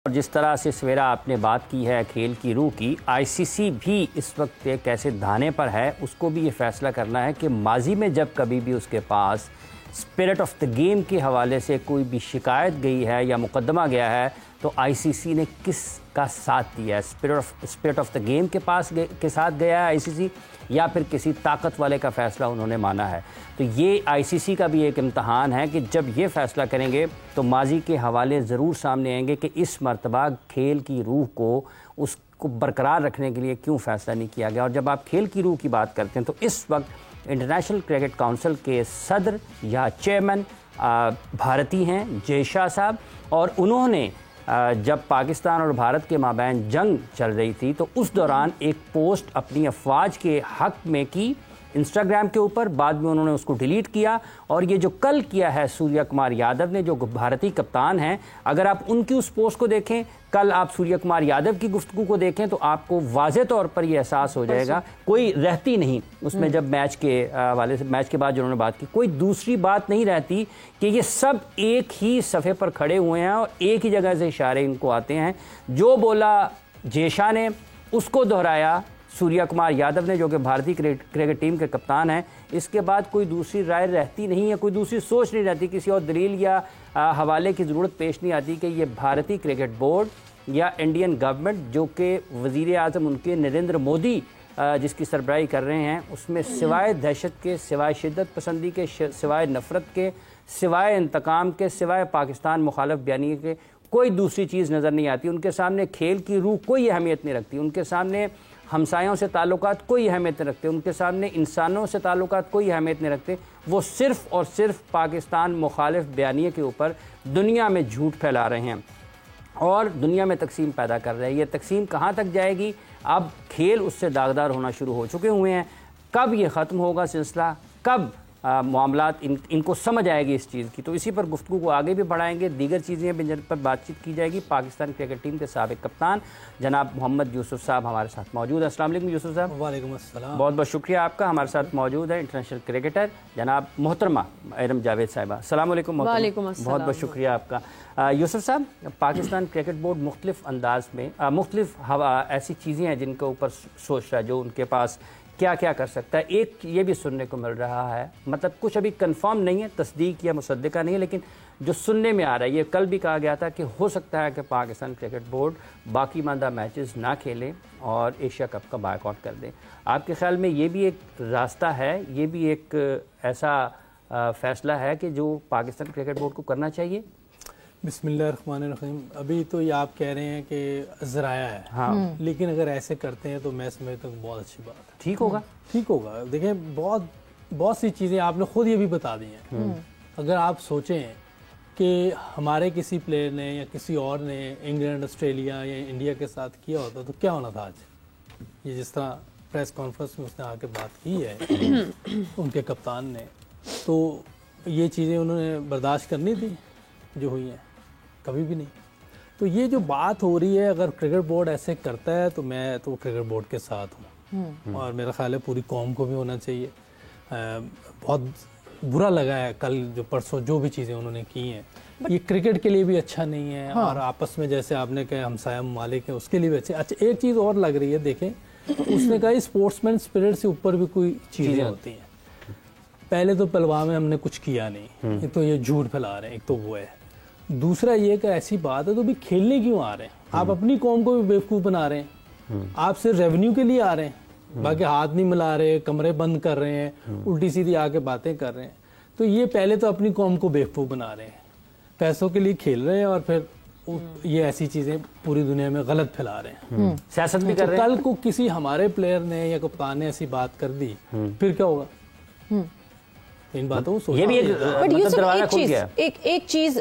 और जिस तरह से सवेरा आपने बात की है खेल की रूह की, आईसीसी भी इस वक्त एक ऐसे धाने पर है, उसको भी ये फैसला करना है कि माजी में जब कभी भी उसके पास स्पिरिट ऑफ द गेम के हवाले से कोई भी शिकायत गई है या मुकदमा गया है तो आईसीसी ने किसका साथ दिया है। स्पिरिट ऑफ द गेम के साथ गया है आईसीसी या फिर किसी ताकत वाले का फ़ैसला उन्होंने माना है। तो ये आईसीसी का भी एक इम्तहान है कि जब ये फ़ैसला करेंगे तो माजी के हवाले ज़रूर सामने आएंगे कि इस मरतबा खेल की रूह को उसको बरकरार रखने के लिए क्यों फ़ैसला नहीं किया गया। और जब आप खेल की रूह की बात करते हैं तो इस वक्त इंटरनेशनल क्रिकेट काउंसिल के सदर या चेयरमैन भारती हैं जय शाह साहब, और उन्होंने जब पाकिस्तान और भारत के माबैन जंग चल रही थी तो उस दौरान एक पोस्ट अपनी अफवाज के हक़ में की इंस्टाग्राम के ऊपर, बाद में उन्होंने उसको डिलीट किया। और ये जो कल किया है सूर्य कुमार यादव ने, जो भारतीय कप्तान हैं, अगर आप उनकी उस पोस्ट को देखें, कल आप सूर्य कुमार यादव की गुफ्तगू को देखें तो आपको वाज़े तौर पर यह एहसास हो जाएगा कोई रहती नहीं उसमें। जब मैच के वाले से मैच के बाद जो उन्होंने बात की, कोई दूसरी बात नहीं रहती कि ये सब एक ही सफ़े पर खड़े हुए हैं और एक ही जगह से इशारे इनको आते हैं। जो बोला जेशा ने उसको दोहराया सूर्य कुमार यादव ने, जो कि भारतीय क्रिकेट टीम के कप्तान हैं। इसके बाद कोई दूसरी राय रहती नहीं है, कोई दूसरी सोच नहीं रहती, किसी और दलील या हवाले की ज़रूरत पेश नहीं आती कि ये भारतीय क्रिकेट बोर्ड या इंडियन गवर्नमेंट, जो कि वज़ीर आज़म उनके नरेंद्र मोदी जिसकी सरबराही कर रहे हैं, उसमें सिवाय दहशत के, सिवाय शिद्दत पसंदी के, सिवाय नफ़रत के, सिवाय इंतकाम के, सिवाय पाकिस्तान मुखालफ बयानी के कोई दूसरी चीज़ नज़र नहीं आती। उनके सामने खेल की रूह कोई अहमियत नहीं रखती, उनके सामने हमसायों से ताल्लुकात कोई अहमियत नहीं रखते, उनके सामने इंसानों से ताल्लुकात कोई अहमियत नहीं रखते। वो सिर्फ़ और सिर्फ पाकिस्तान मुखालिफ बयानिए के ऊपर दुनिया में झूठ फैला रहे हैं और दुनिया में तकसीम पैदा कर रहे हैं। ये तकसीम कहाँ तक जाएगी? अब खेल उससे दागदार होना शुरू हो चुके हुए हैं। कब ये ख़त्म होगा सिलसिला, कब मामलात इनको समझ आएगी इस चीज़ की, तो इसी पर गुफ्तगू को आगे भी बढ़ाएंगे। दीगर चीज़ें भी जिन पर बातचीत की जाएगी। पाकिस्तान क्रिकेट टीम के साबिक़ कप्तान जनाब मोहम्मद यूसुफ साहब हमारे साथ मौजूद है। अस्सलाम वालेकुम यूसुफ साहब। वालेकुम अस्सलाम। बहुत बहुत शुक्रिया आपका। हमारे साथ मौजूद है इंटरनेशनल क्रिकेटर जनाब मोहतरमा इरम जावेद साहिबा। अस्सलाम वालेकुम। बहुत बहुत शुक्रिया आपका। यूसुफ साहब, पाकिस्तान क्रिकेट बोर्ड मुख्तलिफ अंदाज में मुख्तलिफ ऐसी चीज़ें हैं जिनके ऊपर सोच रहा है, जो उनके पास क्या क्या कर सकता है। एक ये भी सुनने को मिल रहा है, मतलब कुछ अभी कंफर्म नहीं है, तस्दीक या मुसद्दिका नहीं है, लेकिन जो सुनने में आ रहा है, ये कल भी कहा गया था कि हो सकता है कि पाकिस्तान क्रिकेट बोर्ड बाकी मानदा मैचेस ना खेलें और एशिया कप का बायकॉट कर दें। आपके ख्याल में ये भी एक रास्ता है, ये भी एक ऐसा फ़ैसला है कि जो पाकिस्तान क्रिकेट बोर्ड को करना चाहिए? बिस्मिल्लाहिर्रहमानिर्रहीम। अभी तो ये आप कह रहे हैं कि ज़राया है, हाँ, लेकिन अगर ऐसे करते हैं तो मैं समझता हूँ बहुत अच्छी बात है। ठीक होगा, ठीक होगा। देखें, बहुत सी चीज़ें आपने खुद ये भी बता दी हैं। अगर आप सोचें कि हमारे किसी प्लेयर ने या किसी और ने इंग्लैंड, ऑस्ट्रेलिया या इंडिया के साथ किया होता तो क्या होना था आज। ये जिस तरह प्रेस कॉन्फ्रेंस में उसने आके बात की है उनके कप्तान ने, तो ये चीज़ें उन्होंने बर्दाश्त करनी थी जो हुई हैं, कभी भी नहीं। तो ये जो बात हो रही है, अगर क्रिकेट बोर्ड ऐसे करता है तो मैं तो क्रिकेट बोर्ड के साथ हूँ और मेरा ख्याल है पूरी कौम को भी होना चाहिए। बहुत बुरा लगा है कल जो परसों जो भी चीज़ें उन्होंने की हैं, ये क्रिकेट के लिए भी अच्छा नहीं है। हाँ। और आपस में जैसे आपने कहा हमसाया ममालिक है उसके लिए भी अच्छा एक चीज़ और लग रही है। देखें, उसने कहा स्पोर्ट्समैन स्पिरिट से ऊपर भी कोई चीज़ें होती हैं। पहले तो पलवा में हमने कुछ किया नहीं, एक तो ये झूठ फैला रहे हैं, एक तो वो है। दूसरा ये कि ऐसी बात है तो भी खेलने क्यों आ रहे हैं? आप अपनी कौम को भी बेवकूफ़ बना रहे हैं। आप सिर्फ रेवेन्यू के लिए आ रहे हैं, बाकी हाथ नहीं मिला रहे, कमरे बंद कर रहे हैं, उल्टी सीधी आके बातें कर रहे हैं। तो ये पहले तो अपनी कौम को बेवकूफ़ बना रहे हैं, पैसों के लिए खेल रहे हैं और फिर ये ऐसी चीज़ें पूरी दुनिया में गलत फैला रहे हैं, सियासत भी कर रहे हैं। कल को किसी हमारे प्लेयर ने या कप्तान ने ऐसी बात कर दी फिर क्या होगा? इन बातों को ये भी एक चीज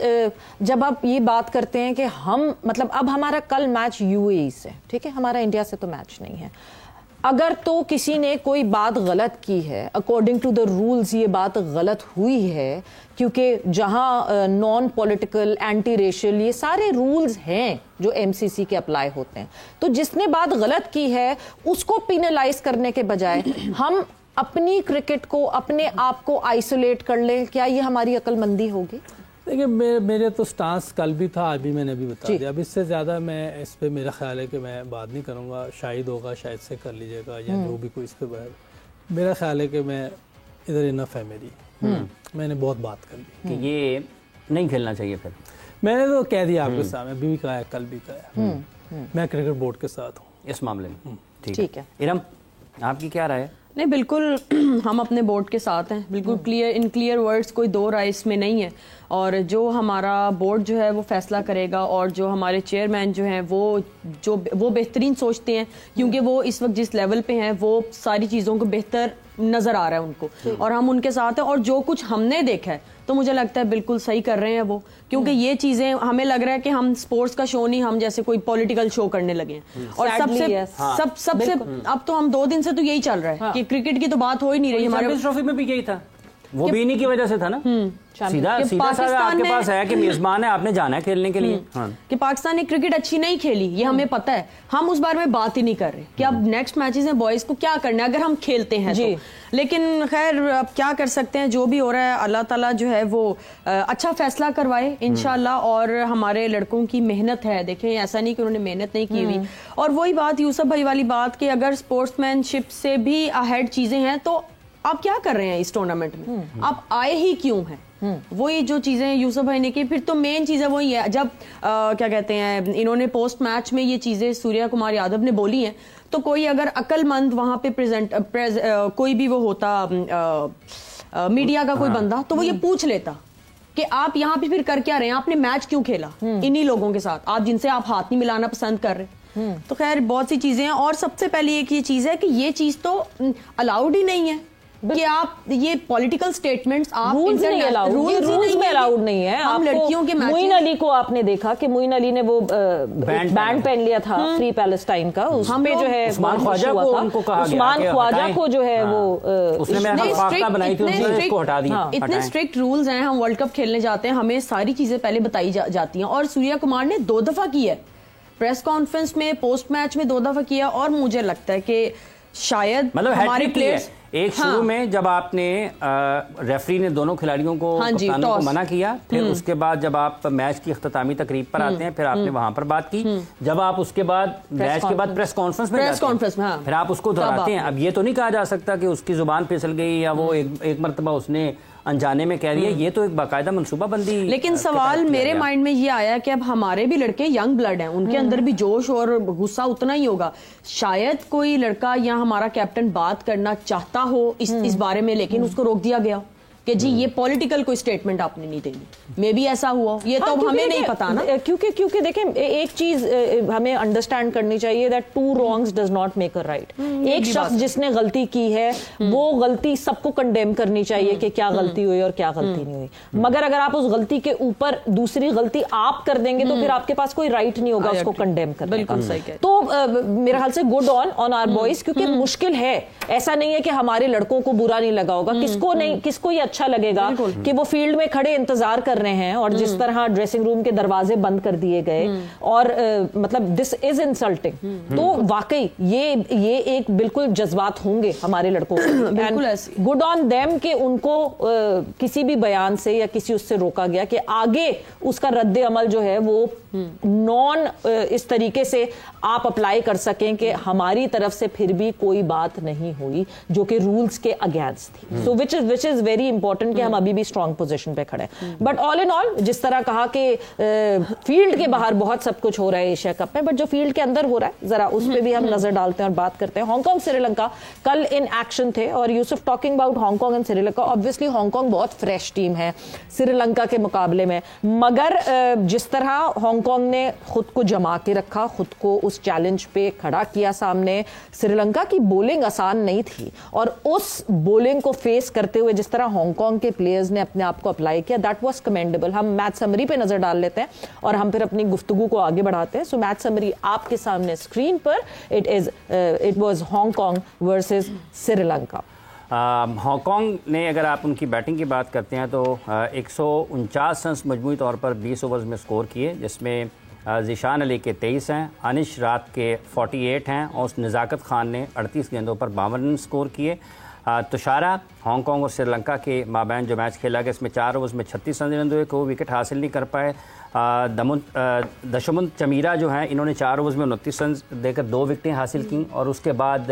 जब आप ये बात करते हैं कि हम मतलब अब हमारा कल मैच यूएई से, ठीक है, हमारा इंडिया से तो मैच नहीं है। अगर तो किसी ने कोई बात गलत की है, अकॉर्डिंग टू द रूल्स ये बात गलत हुई है, क्योंकि जहां नॉन पॉलिटिकल, एंटी रेशियल, ये सारे रूल्स हैं जो एमसीसी के अप्लाई होते हैं, तो जिसने बात गलत की है उसको पिनलाइज करने के बजाय हम अपनी क्रिकेट को, अपने आप को आइसोलेट कर ले, क्या ये हमारी अक्लमंदी होगी? देखिए मेरे तो स्टांस कल भी था, अभी मैंने भी बता दिया। अब इससे ज़्यादा मैं इस पे, मेरा ख्याल है कि मैं बात नहीं करूँगा। शायद होगा, शायद से कर लीजिएगा या जो भी कोई इस पे बात। मेरा ख्याल है कि मैं इधर इनफ है मेरी, मैंने बहुत बात कर ली कि ये नहीं खेलना चाहिए। फिर मैंने तो कह दिया आपके सामने, अभी भी कहा है, कल भी कहा है, मैं क्रिकेट बोर्ड के साथ हूँ इस मामले में। ठीक है। इरम, आपकी क्या राय है? नहीं, बिल्कुल हम अपने बोर्ड के साथ हैं, बिल्कुल क्लियर, इन क्लियर वर्ड्स, कोई दो राय इसमें नहीं है। और जो हमारा बोर्ड जो है वो फैसला करेगा, और जो हमारे चेयरमैन जो हैं वो बेहतरीन सोचते हैं, क्योंकि वो इस वक्त जिस लेवल पे हैं वो सारी चीज़ों को बेहतर नज़र आ रहा है उनको, और हम उनके साथ हैं। और जो कुछ हमने देखा है तो मुझे लगता है बिल्कुल सही कर रहे हैं वो, क्योंकि ये चीज़ें हमें लग रहा है कि हम स्पोर्ट्स का शो नहीं, हम जैसे कोई पॉलिटिकल शो करने लगे हैं। और सबसे अब तो हम 2 दिन से तो यही चल रहा है कि क्रिकेट की तो बात हो ही नहीं रही। हमारे ट्रॉफी में भी यही था, वो भी इन्हीं की वजह से था ना। सीधा आपके पास है कि मेजबान है, आपने जाना है खेलने के लिए। कि पाकिस्तान ने क्रिकेट अच्छी नहीं खेली, ये हमें पता है, हम उस बारे में बात ही नहीं कर रहे कि अब नेक्स्ट मैचेस में बॉयज को क्या करना है अगर हम खेलते हैं तो। लेकिन खैर अब क्या कर सकते हैं, जो भी हो रहा है अल्लाह ताला जो है वो अच्छा फैसला करवाए इंशाल्लाह। और हमारे लड़कों की मेहनत है, देखें ऐसा नहीं कि उन्होंने मेहनत नहीं की हुई। और वही बात यूसुफ भाई वाली बात कि अगर स्पोर्ट्समैनशिप से भी अहेड चीजें हैं तो आप क्या कर रहे हैं इस टूर्नामेंट में, आप आए ही क्यों हैं? वही जो चीजें यूसुफ भाई ने की, फिर तो मेन चीजें वही है। जब क्या कहते हैं, इन्होंने पोस्ट मैच में ये चीजें सूर्या कुमार यादव ने बोली हैं, तो कोई अगर अक्लमंद वहां पे कोई भी वो होता मीडिया का कोई बंदा, तो वो ये पूछ लेता कि आप यहाँ पे फिर कर क्या रहे हैं, आपने मैच क्यों खेला इन्हीं लोगों के साथ, आप जिनसे आप हाथ नहीं मिलाना पसंद कर रहे। तो खैर बहुत सी चीजें हैं। और सबसे पहले एक ये चीज है कि ये चीज तो अलाउड ही नहीं है कि आप ये पॉलिटिकल स्टेटमेंट्स, आप रूल्स नहीं अलाउड, रूल्स में अलाउड नहीं है। हम लड़कियों के मोइन अली को आपने देखा कि मोइन अली ने वो बैंड पहन लिया था फ्री पैलेस्टाइन का, उस पे जो है उस्मान ख्वाजा को जो है वो इतने स्ट्रिक्ट रूल्स हैं। हम वर्ल्ड कप खेलने जाते हैं, हमें सारी चीजें पहले बताई जाती हैं। और सूर्या कुमार ने 2 दफा किया है, प्रेस कॉन्फ्रेंस में, पोस्ट मैच में 2 दफा किया। और मुझे लगता है कि शायद हमारे प्लेयर्स एक शुरू में जब आपने रेफरी ने दोनों खिलाड़ियों को, कप्तानों को मना किया, फिर उसके बाद जब आप मैच की इख्तितामी तकरीब पर आते हैं, फिर आपने वहां पर बात की। जब आप उसके बाद मैच के बाद प्रेस कॉन्फ्रेंस में फिर आप उसको दोहराते हैं। अब ये तो नहीं कहा जा सकता कि उसकी जुबान फिसल गई या वो एक मरतबा उसने अनजाने में कह दिया, ये तो एक बाकायदा मनसूबाबंदी। लेकिन सवाल मेरे माइंड में ये आया कि अब हमारे भी लड़के यंग ब्लड हैं, उनके अंदर भी जोश और गुस्सा उतना ही होगा। शायद कोई लड़का या हमारा कैप्टन बात करना चाहता हो इस बारे में, लेकिन उसको रोक दिया गया कि जी ये पॉलिटिकल कोई स्टेटमेंट आपने नहीं देनी। मे भी ऐसा हुआ, ये तो हमें नहीं पता ना। क्योंकि देखें एक चीज हमें अंडरस्टैंड करनी चाहिए that 2 wrongs does not make a right. एक शख्स जिसने गलती की है वो गलती सबको कंडेम करनी चाहिए कि क्या गलती हुई और क्या गलती नहीं हुई। मगर अगर आप उस गलती के ऊपर दूसरी गलती आप कर देंगे तो फिर आपके पास कोई राइट नहीं होगा उसको कंडेम करने का। तो मेरे ख्याल से गुड ऑन आवर बॉयज, क्योंकि मुश्किल है, ऐसा नहीं है कि हमारे लड़कों को बुरा नहीं लगा होगा, किसको ये अच्छा लगेगा कि वो फील्ड में खड़े इंतजार कर रहे हैं और जिस तरह ड्रेसिंग रूम के दरवाजे बंद कर दिए गए और मतलब दिस इज इंसल्टिंग। तो वाकई ये एक बिल्कुल जज्बात होंगे हमारे लड़कों को। गुड ऑन देम कि उनको किसी भी बयान से या किसी उससे रोका गया कि आगे उसका रद्द अमल जो है वो नॉन इस तरीके से आप अप्लाई कर सकें कि हमारी तरफ से फिर भी कोई बात नहीं हुई जो कि रूल्स के अगेंस्ट थी। सो विच इज वेरी इंपॉर्टेंट कि हम अभी भी स्ट्रांग पोजीशन पे खड़े हैं। बट ऑल इन ऑल, जिस तरह कहा कि फील्ड के बाहर बहुत सब कुछ हो रहा है एशिया कप में, बट जो फील्ड के अंदर हो रहा है जरा उस पर भी हम नजर डालते हैं और बात करते हैं। हांगकांग श्रीलंका कल इन एक्शन थे और Yusuf talking about Hong Kong and Sri Lanka, obviously Hong Kong बहुत फ्रेश टीम है श्रीलंका के मुकाबले में, मगर जिस तरह हांगकांग ने खुद को जमा के रखा, खुद को उस चैलेंज पे खड़ा किया सामने, श्रीलंका की बॉलिंग आसान नहीं थी और उस बॉलिंग को फेस करते हुए जिस तरह हांगकांग के प्लेयर्स ने अपने आप को अप्लाई किया, दैट वाज कमेंडेबल। हम मैच समरी पे नजर डाल लेते हैं और हम फिर अपनी गुफ्तगू को आगे बढ़ाते हैं। सो मैच समरी आपके सामने स्क्रीन पर, it was Hong Kong versus Sri Lanka. Hong Kong ने, अगर आप उनकी बैटिंग की बात करते हैं तो 149 रन मजमूई तौर पर 20 ओवर्स में स्कोर किए, जिसमें ज़ीशान अली के 23 हैं, अनिश रात के 48 हैं और उस नज़ाकत खान ने 38 गेंदों पर 52 रन स्कोर किए। तुषारा हांगकांग और श्रीलंका के माबैन जो मैच खेला गया, इसमें 4 ओवर्स में 36 रन देने हुए, को विकेट हासिल नहीं कर पाए। दशमुंत चमीरा जो हैं, इन्होंने 4 ओवर्स में 29 रन देकर 2 विकेटें हासिल की। और उसके बाद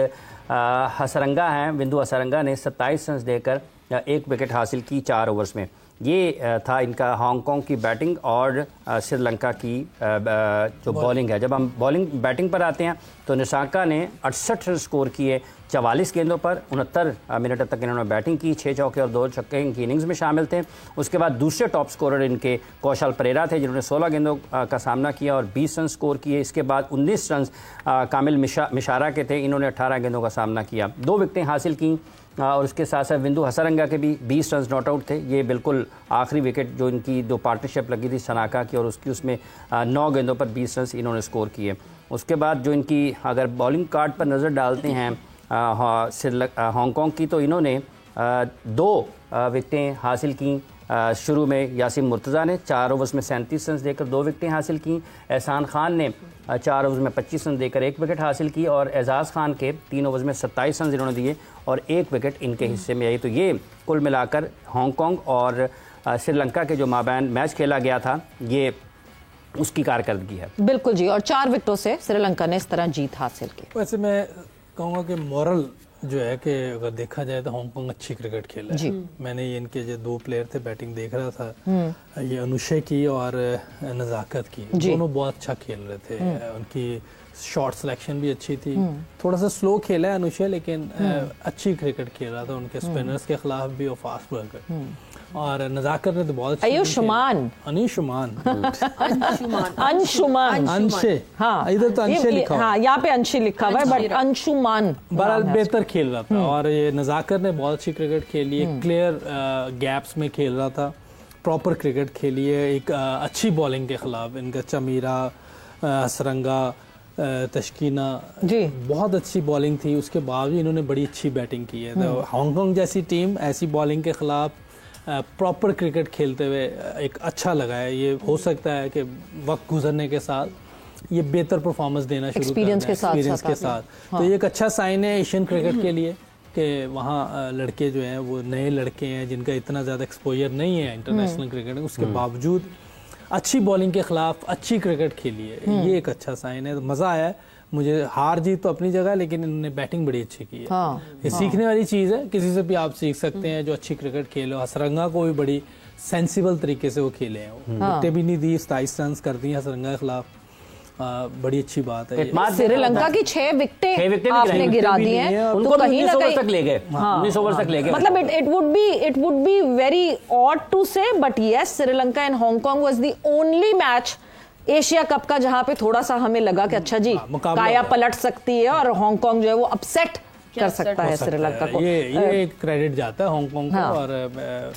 हसरंगा हैं, बिंदु हसरंगा ने 27 रन देकर 1 विकेट हासिल की 4 ओवर्स में। ये था इनका हांगकांग की बैटिंग और श्रीलंका की जो बॉलिंग है। जब हम बैटिंग पर आते हैं तो निशांका ने 68 रन स्कोर किए 44 गेंदों पर, 69 मिनट तक इन्होंने बैटिंग की, 6 चौके और 2 छक्के इनकी इनिंग्स में शामिल थे। उसके बाद दूसरे टॉप स्कोरर इनके कौशल परेरा थे, जिन्होंने 16 गेंदों का सामना किया और 20 रन स्कोर किए। इसके बाद 19 रन कामिल मिशारा के थे, इन्होंने 18 गेंदों का सामना किया, 2 विकेटें हासिल की। और उसके साथ साथ बिंदु हसरंगा के भी 20 रन नॉट आउट थे। ये बिल्कुल आखिरी विकेट जो इनकी 2 पार्टनरशिप लगी थी सनाका की, और उसमें 9 गेंदों पर 20 रन इन्होंने स्कोर किए। उसके बाद जो इनकी अगर बॉलिंग कार्ड पर नज़र डालते हैं हांगकांग की, तो इन्होंने 2 विकेटें हासिल की। शुरू में यासिम मुर्तज़ा ने 4 ओवर्स में 37 रन देकर 2 विकेटें हासिल की। एहसान खान ने 4 ओवर्स में 25 रन देकर 1 विकेट हासिल की। और एजाज़ खान के 3 ओवर्स में 27 रन इन्होंने दिए और 1 विकेट इनके हिस्से में आई। तो ये कुल मिलाकर हांगकांग और श्रीलंका के जो माबैन मैच खेला गया था, ये उसकी कारकर्दगी है। बिल्कुल जी, और 4 विकेटों से श्रीलंका ने इस तरह जीत हासिल की। वैसे मैं कहूँगा कि मॉरल जो है कि अगर देखा जाए तो हांगकांग अच्छी क्रिकेट खेला है। मैंने ये इनके जो 2 प्लेयर थे बैटिंग देख रहा था, ये अनुशे की और नज़ाकत की, दोनों बहुत अच्छा खेल रहे थे। उनकी शॉट सिलेक्शन भी अच्छी थी। थोड़ा सा स्लो खेला है अनुशे, लेकिन अच्छी क्रिकेट खेल रहा था उनके स्पिनर्स के खिलाफ भी और फास्ट बॉलर। और नज़ाकत ने तो बहुत अच्छी अंशे, हाँ इधर तो अंशे लिखा, हाँ यहाँ पे अंशे लिखा हुआ है, बट अंशुमान बहरहाल बेहतर खेल रहा था। और ये नज़ाकत ने बहुत अच्छी क्रिकेट खेली है, क्लियर गैप्स में खेल रहा था, प्रॉपर क्रिकेट खेली है एक अच्छी बॉलिंग के खिलाफ। इनका चमीरा, हसरंगा, तशकीना जी बहुत अच्छी बॉलिंग थी, उसके बावजूद इन्होंने बड़ी अच्छी बैटिंग की है। तो हांगकांग जैसी टीम ऐसी बॉलिंग के खिलाफ प्रॉपर क्रिकेट खेलते हुए एक अच्छा लगा है। ये हो सकता है कि वक्त गुजरने के साथ ये बेहतर परफॉर्मेंस देना शुरू कर दें एक्सपीरियंस के साथ। तो ये एक अच्छा साइन है एशियन क्रिकेट के लिए कि वहाँ लड़के जो हैं वो नए लड़के हैं जिनका इतना ज़्यादा एक्सपोजर नहीं है इंटरनेशनल क्रिकेट में, उसके बावजूद अच्छी बॉलिंग के खिलाफ अच्छी क्रिकेट खेली है। ये एक अच्छा साइन है। तो मज़ा आया है मुझे। हार जीत तो अपनी जगह, लेकिन इन्होंने बैटिंग बड़ी अच्छी की है। ये सीखने वाली चीज़ है, किसी से भी आप सीख सकते हैं जो अच्छी क्रिकेट खेले। हसरंगा को भी बड़ी सेंसिबल तरीके से वो खेले हैं, विकेटें भी नहीं दी, 27 रन कर दी हसरंगा के खिलाफ, बड़ी अच्छी बात है। श्रीलंका की 6 विकेटें आपने गिरा दी हैं, तो कहीं ना कहीं तक ले गए, 19 ओवर तक ले गए। मतलब it would be very odd to say, but yes Sri Lanka and Hong Kong was the only match Asia Cup का जहां पे थोड़ा सा हमें लगा कि अच्छा जी काया पलट सकती है और हांगकांग जो है वो अपसेट कर सकता है श्रीलंका को। ये क्रेडिट जाता है हांगकांग को। और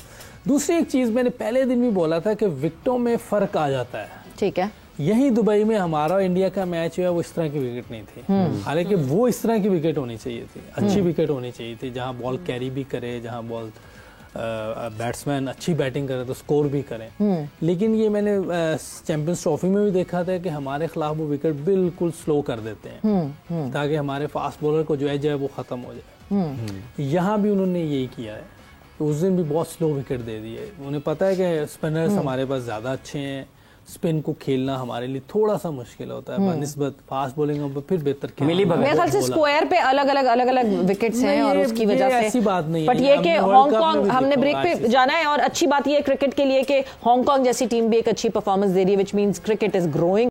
दूसरी एक चीज मैंने पहले दिन भी बोला था कि विकेटों में फर्क आ जाता है। ठीक है, यही दुबई में हमारा इंडिया का मैच है, वो इस तरह की विकेट नहीं थी। हालांकि वो इस तरह की विकेट होनी चाहिए थी, अच्छी विकेट होनी चाहिए थी, जहां बॉल कैरी भी करे, जहां बॉल बैट्समैन अच्छी बैटिंग करे तो स्कोर भी करें। लेकिन ये मैंने चैंपियंस ट्रॉफी में भी देखा था कि हमारे खिलाफ वो विकेट बिल्कुल स्लो कर देते हैं ताकि हमारे फास्ट बॉलर को जो एज है वो खत्म हो जाए। यहाँ भी उन्होंने यही किया है। तो उस दिन भी बहुत स्लो विकेट दे दिए। उन्हें पता है कि स्पिनर्स हमारे पास ज़्यादा अच्छे हैं, स्पिन को खेलना हमारे लिए थोड़ा सा मुश्किल होता है बनिस्बत फास्ट बॉलिंग में, फिर बेहतर मेरे ख्याल से स्क्वायर पे अलग अलग विकेट्स हैं और उसकी वजह से ऐसी बात नहीं है। बट ये कि हांगकांग, हमने ब्रेक पे जाना है और अच्छी बात ये क्रिकेट के लिए कि हांगकांग जैसी टीम भी एक अच्छी परफॉर्मेंस दे रही है, which means cricket is growing.